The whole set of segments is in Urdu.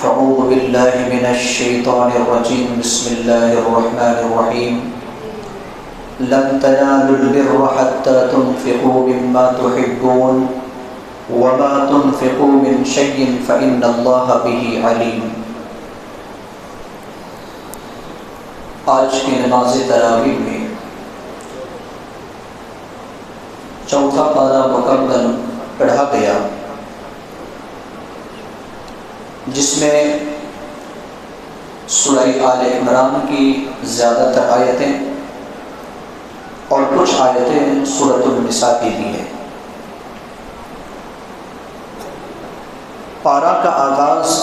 فأعوذ بالله من الشيطان الرجيم بسم الله الرحمن الرحيم لن تنالوا البر حتى تنفقوا مما تحبون وما تنفقوا من شيء فإن الله به عليم۔ آج کی نماز تراویح میں چوتھا پارہ مکمل پڑھا گیا، جس میں سورہ آل عمران کی زیادہ تر آیتیں اور کچھ آیتیں سورۃ النساء کی بھی ہیں۔ پارہ کا آغاز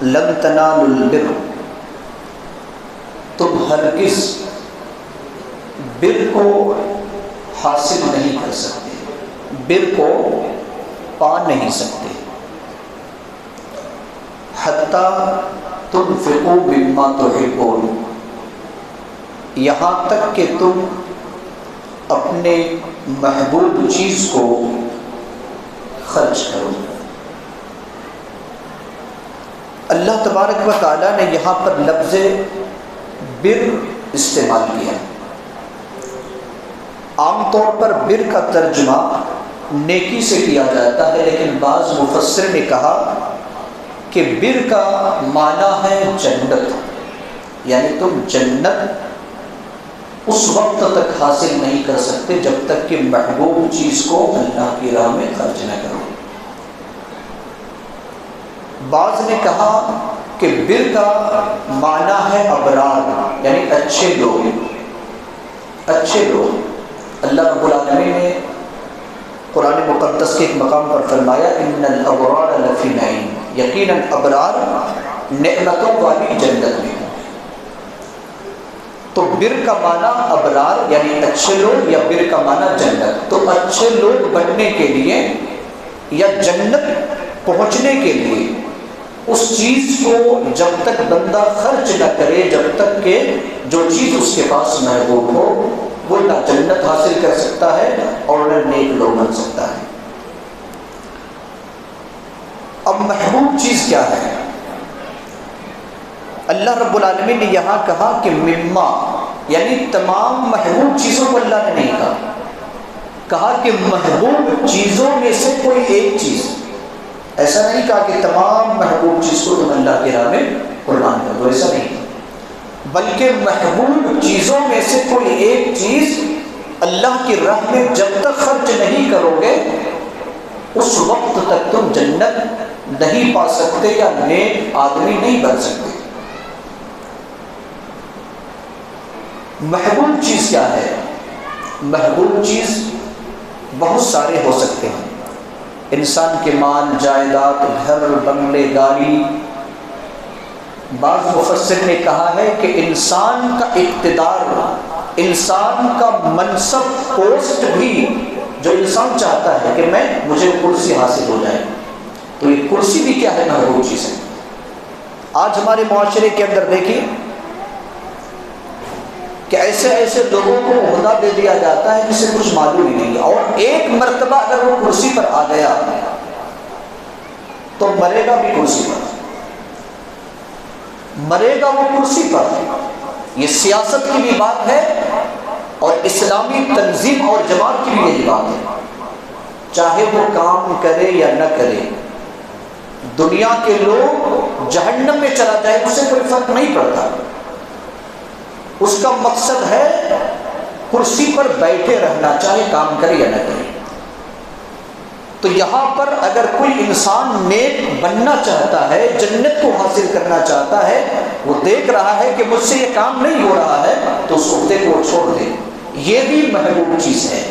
لن تنالوا البر، تم ہرگز بر کو حاصل نہیں کر سکتے، بر کو پا نہیں سکتے، حتیٰ تنفقوا مما تحبون، یہاں تک کہ تم اپنے محبوب چیز کو خرچ کرو۔ اللہ تبارک و تعالیٰ نے یہاں پر لفظ بر استعمال کیا۔ عام طور پر بر کا ترجمہ نیکی سے کیا جاتا ہے، لیکن بعض مفسر نے کہا کہ بر کا معنی ہے جنت، یعنی تم جنت اس وقت تک حاصل نہیں کر سکتے جب تک کہ محبوب چیز کو اللہ کی راہ میں خرچ نہ کرو۔ بعض نے کہا کہ بر کا معنی ہے ابرار، یعنی اچھے لوگ، اچھے لوگ۔ اللہ رب العالمین نے قرآن مقدس کے ایک مقام پر فرمایا ان الابرار لفی نعیم، یقیناً ابرار نعمتوں والی جنت میں۔ تو بر کا معنی ابرار یعنی اچھے لوگ، یا بر کا معنی جنت۔ تو اچھے لوگ بننے کے لیے یا جنت پہنچنے کے لیے اس چیز کو جب تک بندہ خرچ نہ کرے، جب تک کہ جو چیز اس کے پاس محبوب ہو، وہ نہ جنت حاصل کر سکتا ہے اور نہ نیک لوگ بن سکتا ہے۔ اب محبوب چیز کیا ہے؟ اللہ رب العالمین نے یہاں کہا کہ مما، یعنی تمام محبوب چیزوں کو اللہ نے نہیں کہا کہ محبوب چیزوں میں سے کوئی ایک چیز۔ ایسا نہیں کہا کہ تمام محبوب چیز کو تم اللہ کی راہ میں قربان کر دو، ایسا نہیں، بلکہ محبوب چیزوں میں سے کوئی ایک چیز اللہ کی راہ میں جب تک خرچ نہیں کرو گے اس وقت تک تم جنت نہیں پا سکتے یا نیک آدمی نہیں بن سکتے۔ محبوب چیز کیا ہے؟ محبوب چیز بہت سارے ہو سکتے ہیں، انسان کے مال، جائیداد، گھر، بنگلے، گاڑی۔ بعض مفسر نے کہا ہے کہ انسان کا اقتدار، انسان کا منصب، پوسٹ بھی جو انسان چاہتا ہے کہ مجھے کرسی حاصل ہو جائے، تو یہ کرسی بھی کیا ہے؟ محبوب چیز ہے۔ آج ہمارے معاشرے کے اندر دیکھیے کہ ایسے ایسے لوگوں کو عہدہ دے دیا جاتا ہے جسے کچھ معلوم ہی نہیں ہے، اور ایک مرتبہ اگر وہ کرسی پر آ گیا تو مرے گا بھی کرسی پر، مرے گا وہ کرسی پر۔ یہ سیاست کی بھی بات ہے اور اسلامی تنظیم اور جماعت کی بھی یہی بات ہے، چاہے وہ کام کرے یا نہ کرے، دنیا کے لوگ جہنم میں چلا جائے اسے کوئی فرق نہیں پڑتا، اس کا مقصد ہے کرسی پر بیٹھے رہنا، چاہے کام کرے یا نہ کرے۔ تو یہاں پر اگر کوئی انسان نیک بننا چاہتا ہے، جنت کو حاصل کرنا چاہتا ہے، وہ دیکھ رہا ہے کہ مجھ سے یہ کام نہیں ہو رہا ہے، تو اس عہدے کو چھوڑ دے۔ یہ بھی محبوب چیز ہے۔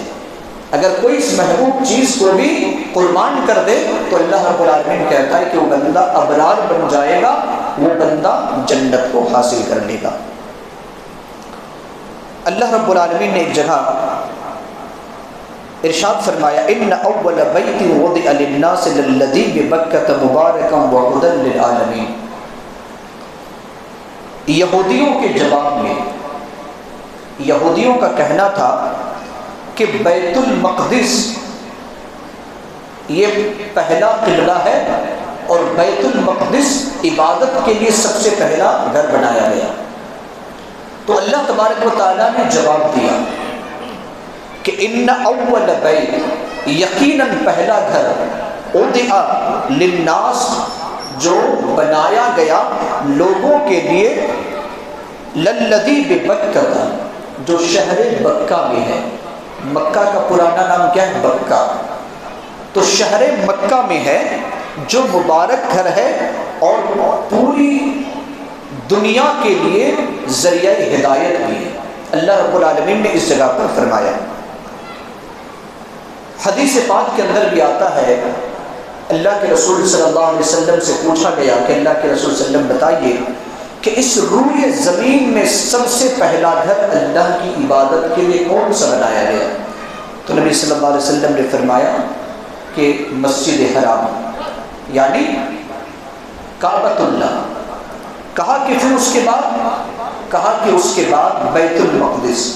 اگر کوئی اس محبوب چیز کو بھی قربان کر دے تو اللہ رب العالمین کہتا ہے کہ وہ بندہ ابرار بن جائے گا، وہ بندہ جنت کو حاصل کر لے گا۔ اللہ رب العالمین نے ایک جگہ ارشاد فرمایا ان اول بیت وضع للناس للذی ببکۃ مبارکا وہدی للعالمین۔ یہودیوں کے جواب میں یہودیوں کا کہنا تھا کہ بیت المقدس یہ پہلا قبلہ ہے اور بیت المقدس عبادت کے لیے سب سے پہلا گھر بنایا گیا؟ تو اللہ تبارک و تعالیٰ نے جواب دیا کہ ان اول بیت، یقیناً پہلا گھر، وضع للناس، جو بنایا گیا لوگوں کے لیے، للذی ببکہ، جو شہر بکہ میں ہے۔ مکہ کا پرانا نام کیا ہے؟ بکہ۔ تو شہر مکہ میں ہے، جو مبارک گھر ہے اور پوری دنیا کے لیے ذریعہ ہدایت بھی ہے۔ اللہ رب العالمین نے اس جگہ پر فرمایا۔ حدیث پاک کے اندر بھی آتا ہے، اللہ کے رسول صلی اللہ علیہ وسلم سے پوچھا گیا کہ اللہ کے رسول صلی اللہ علیہ وسلم بتائیے کہ اس روئے زمین میں سب سے پہلا گھر اللہ کی عبادت کے لیے کون سا بنایا گیا؟ تو نبی صلی اللہ علیہ وسلم نے فرمایا کہ مسجد حرام، یعنی کعبۃ اللہ۔ کہا کہ پھر اس کے بعد؟ کہا کہ اس کے بعد بیت المقدس۔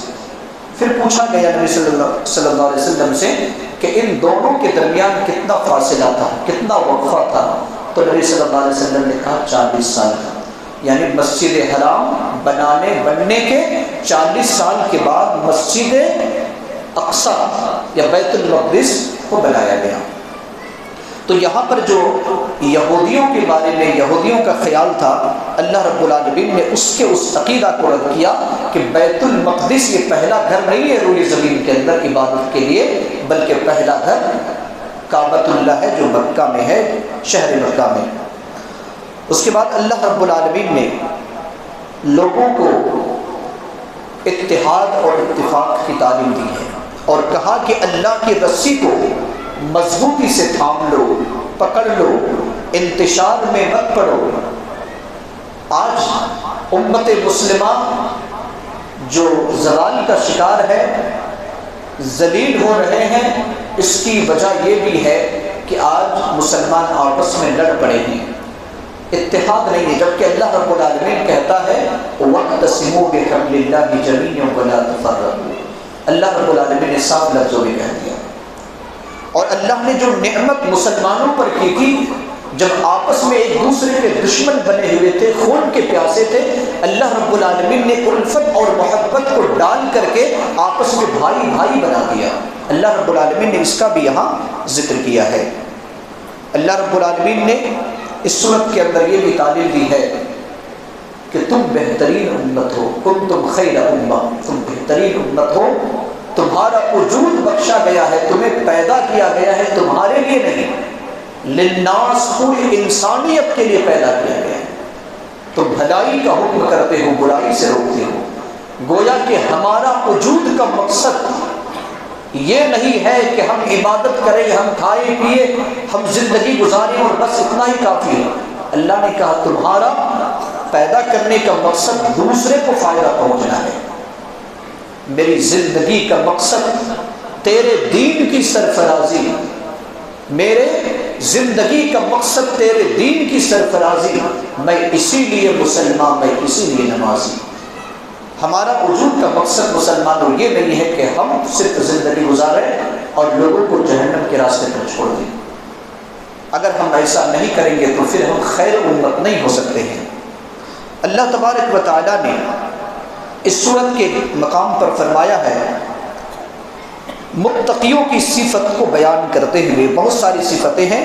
پھر پوچھا گیا نبی صلی اللہ علیہ وسلم سے کہ ان دونوں کے درمیان کتنا فاصلہ تھا، کتنا وقفہ تھا؟ تو نبی صلی اللہ علیہ وسلم نے کہا 40 سال کا، یعنی مسجد حرام بننے کے 40 سال کے بعد مسجد اقصی یا بیت المقدس کو بنایا گیا۔ تو یہاں پر جو یہودیوں کے بارے میں یہودیوں کا خیال تھا، اللہ رب العالمین نے اس عقیدہ کو رد کیا کہ بیت المقدس یہ پہلا گھر نہیں ہے روئے زمین کے اندر عبادت کے لیے، بلکہ پہلا گھر کعبۃ اللہ ہے جو مکہ میں ہے، شہر مکہ میں۔ اس کے بعد اللہ رب العالمین نے لوگوں کو اتحاد اور اتفاق کی تعلیم دی ہے اور کہا کہ اللہ کی رسی کو مضبوطی سے تھام لو، پکڑ لو، انتشار میں مت پڑو۔ آج امت مسلمہ جو زوال کا شکار ہے، ذلیل ہو رہے ہیں، اس کی وجہ یہ بھی ہے کہ آج مسلمان آپس میں لڑ پڑے ہیں، اتحاد نہیں ہے، جبکہ اللہ رب العالمین کہتا ہے وَاعْتَصِمُوا بِحَبْلِ اللَّهِ جَمِيعًا وَلَا تَفَرَّقُوا۔ اللہ رب العالمین نے صاف لفظوں میں کہہ دیا۔ اور اللہ نے جو نعمت مسلمانوں پر کی تھی، جب آپس میں ایک دوسرے کے دشمن بنے ہوئے تھے، خون کے پیاسے تھے، اللہ رب العالمین نے الفت اور محبت کو ڈال کر کے آپس میں بھائی بھائی بنا دیا۔ اللہ رب العالمین نے اس کا بھی یہاں ذکر کیا ہے۔ اللہ رب العالمین نے اس صورت کے اندر یہ بھی تعلیم دی ہے کہ تم بہترین امت ہو، کنتم خیر امہ، تم بہترین امت ہو، تمہارا وجود بخشا گیا ہے، تمہیں پیدا کیا گیا ہے تمہارے لیے نہیں، للناس، پوری انسانیت کے لیے پیدا کیا گیا ہے۔ تم بھلائی کا حکم کرتے ہو، برائی سے روکتے ہو۔ گویا کہ ہمارا وجود کا مقصد یہ نہیں ہے کہ ہم عبادت کریں، ہم کھائے پیے، ہم زندگی گزاریں اور بس اتنا ہی کافی ہے۔ اللہ نے کہا تمہارا پیدا کرنے کا مقصد دوسرے کو فائدہ پہنچنا ہے۔ میری زندگی کا مقصد تیرے دین کی سرفرازی، میرے زندگی کا مقصد تیرے دین کی سرفرازی، میں اسی لیے مسلمان، میں اسی لیے نمازی۔ ہمارا وجود کا مقصد مسلمانوں یہ نہیں ہے کہ ہم صرف زندگی گزاریں اور لوگوں کو جہنم کے راستے پر چھوڑ دیں۔ اگر ہم ایسا نہیں کریں گے تو پھر ہم خیر امت نہیں ہو سکتے ہیں۔ اللہ تبارک و تعالیٰ نے اس صورت کے مقام پر فرمایا ہے، متقیوں کی صفت کو بیان کرتے ہوئے بہت ساری صفتیں ہیں،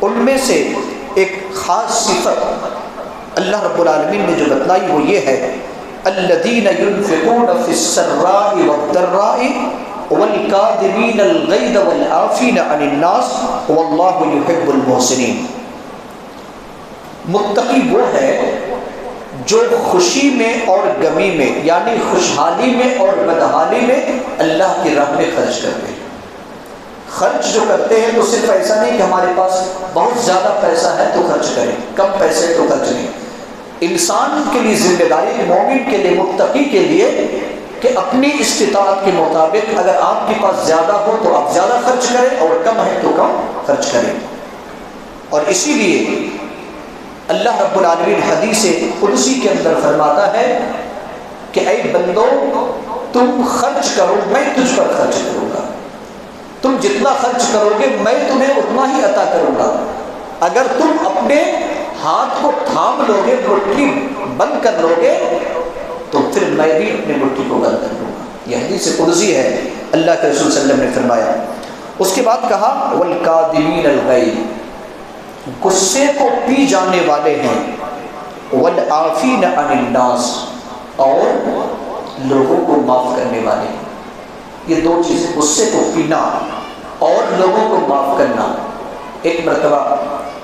ان میں سے ایک خاص صفت اللہ رب العالمین نے جو بتلائی وہ یہ ہے، الذین ينفقون فی السراء والضراء والکاظمین الغیظ والعافین عن الناس واللہ یحب المحسنین۔ متقی وہ ہے جو خوشی میں اور غمی میں، یعنی خوشحالی میں اور بدحالی میں اللہ کی راہ میں خرچ کرتے ہیں۔ خرچ جو کرتے ہیں تو صرف ایسا نہیں کہ ہمارے پاس بہت زیادہ پیسہ ہے تو خرچ کریں، کم پیسے تو خرچ نہیں۔ انسان کے لیے ذمہ داری، مومن کے لیے، متقی کے لیے کہ اپنی استطاعت کے مطابق اگر آپ کے پاس زیادہ ہو تو آپ زیادہ خرچ کریں اور کم ہے تو کم خرچ کریں۔ اور اسی لیے اللہ رب العالمین حدیث قدسی کے اندر فرماتا ہے کہ اے بندو تم خرچ کرو، میں تجھ پر خرچ کروں گا، تم جتنا خرچ کرو گے میں تمہیں اتنا ہی عطا کروں گا۔ اگر تم اپنے ہاتھ کو تھام لو گے، مٹھی بند کر لو گے، تو پھر میں بھی اپنے مٹھی کو بند کر لوں گا۔ یہ حدیث قدسی ہے، اللہ کے رسول صلی اللہ علیہ وسلم نے فرمایا۔ اس کے بعد کہا والکاظمین الغیظ، غصے کو پی جانے والے ہیں، والعافین عن الناس، اور لوگوں کو معاف کرنے والے ہیں۔ یہ دو چیزیں، غصے کو پینا اور لوگوں کو معاف کرنا۔ ایک مرتبہ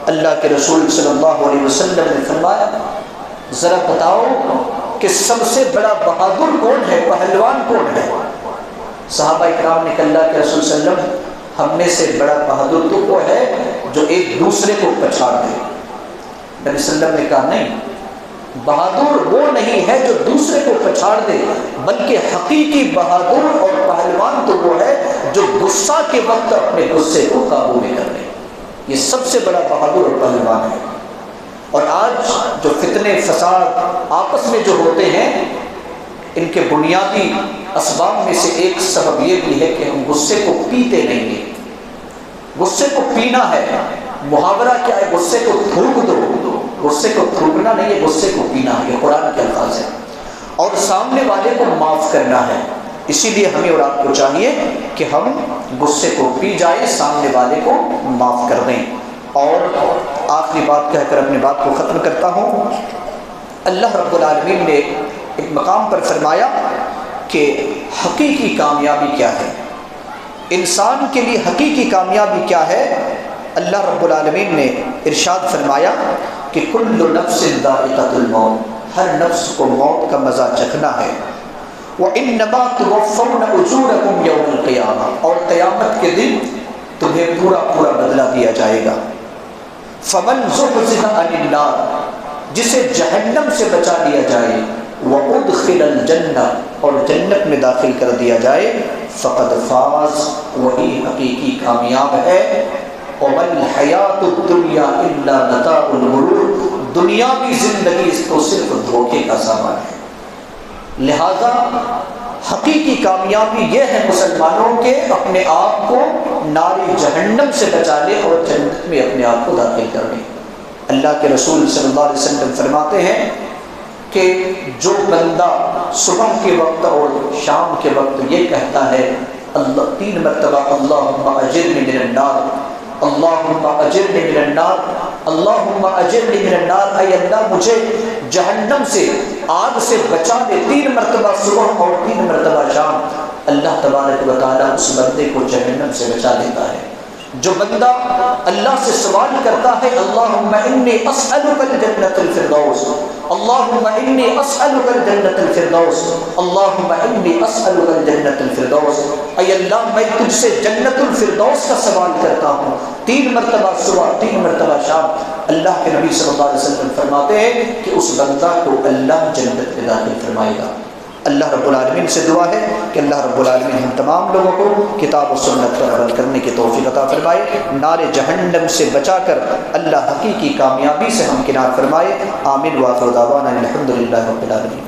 اللہ کے رسول صلی اللہ علیہ وسلم نے فرمایا ذرا بتاؤ کہ سب سے بڑا بہادر کون ہے، پہلوان کون ہے؟ صحابہ اکرام نے کہا اللہ کے رسول صلی اللہ علیہ وسلم ہم میں سے بڑا بہادر تو وہ ہے جو ایک دوسرے کو پچھاڑ دے۔ نبی صلی اللہ علیہ وسلم نے کہا نہیں، بہادر وہ نہیں ہے جو دوسرے کو پچھاڑ دے، بلکہ حقیقی بہادر اور پہلوان تو وہ ہے جو غصہ کے وقت اپنے غصے کو قابو میں کر لے۔ یہ سب سے بڑا بہادر اور پہلوان ہے۔ اور آج جو فتنے فساد آپس میں جو ہوتے ہیں، ان کے بنیادی اسباب میں سے ایک سبب یہ بھی ہے کہ ہم غصے کو پیتے نہیں ہیں۔ غصے کو پینا ہے، محاورہ کیا ہے، غصے کو تھوک دو۔ غصے کو تھوکنا نہیں ہے، غصے کو پینا ہے، یہ قرآن کے الفاظ ہے۔ اور سامنے والے کو معاف کرنا ہے۔ اسی لیے ہمیں اور آپ کو چاہیے کہ ہم غصے کو پی جائیں، سامنے والے کو معاف کر دیں۔ اور آخری بات کہہ کر اپنی بات کو ختم کرتا ہوں۔ اللہ رب العالمین نے ایک مقام پر فرمایا کہ حقیقی کامیابی کیا ہے، انسان کے لیے حقیقی کامیابی کیا ہے۔ اللہ رب العالمین نے ارشاد فرمایا کہ کل نفس ذائقۃ الموت، ہر نفس کو موت کا مزہ چکھنا ہے۔ وَإِنَّمَا تُوَفَّوْنَ أُجُورَكُمْ يَوْمَ الْقِيَامَةِ، اور قیامت کے دن تمہیں پورا پورا بدلہ دیا جائے گا۔ فَمَنْ زُحْزِحَ عَنِ النَّارِ، جسے جہنم سے بچا لیا جائے، وَأُدْخِلَ الْجَنَّةَ، اور جنت میں داخل کر دیا جائے، فَقَدْ فَازَ، وہی حقیقی کامیاب ہے۔ وَمَا الْحَيَاةُ الدُّنْيَا إِلَّا مَتَاعُ الْغُرُورِ، دنیاوی زندگی اس کو صرف دھوکے کا سامان ہے۔ لہذا حقیقی کامیابی یہ ہے مسلمانوں کے اپنے آپ کو نار جہنم سے بچا لے اور جنت میں اپنے آپ کو داخل کر لے۔ اللہ کے رسول صلی اللہ علیہ وسلم فرماتے ہیں کہ جو بندہ صبح کے وقت اور شام کے وقت یہ کہتا ہے اللہ 3 مرتبہ اللہم اجرنی من النار، اللہم اجرنی من النار، اللہم اجرنی من النار، اے اللہ مجھے جہنم سے، آگ سے بچا دے، 3 مرتبہ صبح اور 3 مرتبہ شام، اللہ تبارک و تعالیٰ اس بندے کو جہنم سے بچا دیتا ہے۔ جو بندہ اللہ سے سوال کرتا ہے اللہم انی اسألک الجنۃ الفردوس، اللہم انی اسألک الجنۃ الفردوس، اللہم انی اسألک الجنۃ الفردوس، اے اللہ میں تجھ سے جنت الفردوس کا سوال کرتا ہوں، 3 مرتبہ صبح 3 مرتبہ شام۔ اللہ کے نبی صلی اللہ علیہ وسلم فرماتے ہیں کہ اس بندہ کو اللہ جنت میں داخل فرمائے گا۔ اللہ رب العالمین سے دعا ہے کہ اللہ رب العالمین ہم تمام لوگوں کو کتاب و سنت پر عمل کرنے کی توفیق عطا فرمائے، نار جہنم سے بچا کر اللہ حقیقی کامیابی سے ہم کنار فرمائے۔ آمین۔ وآخر دعوانا الحمد للہ رب العالمین۔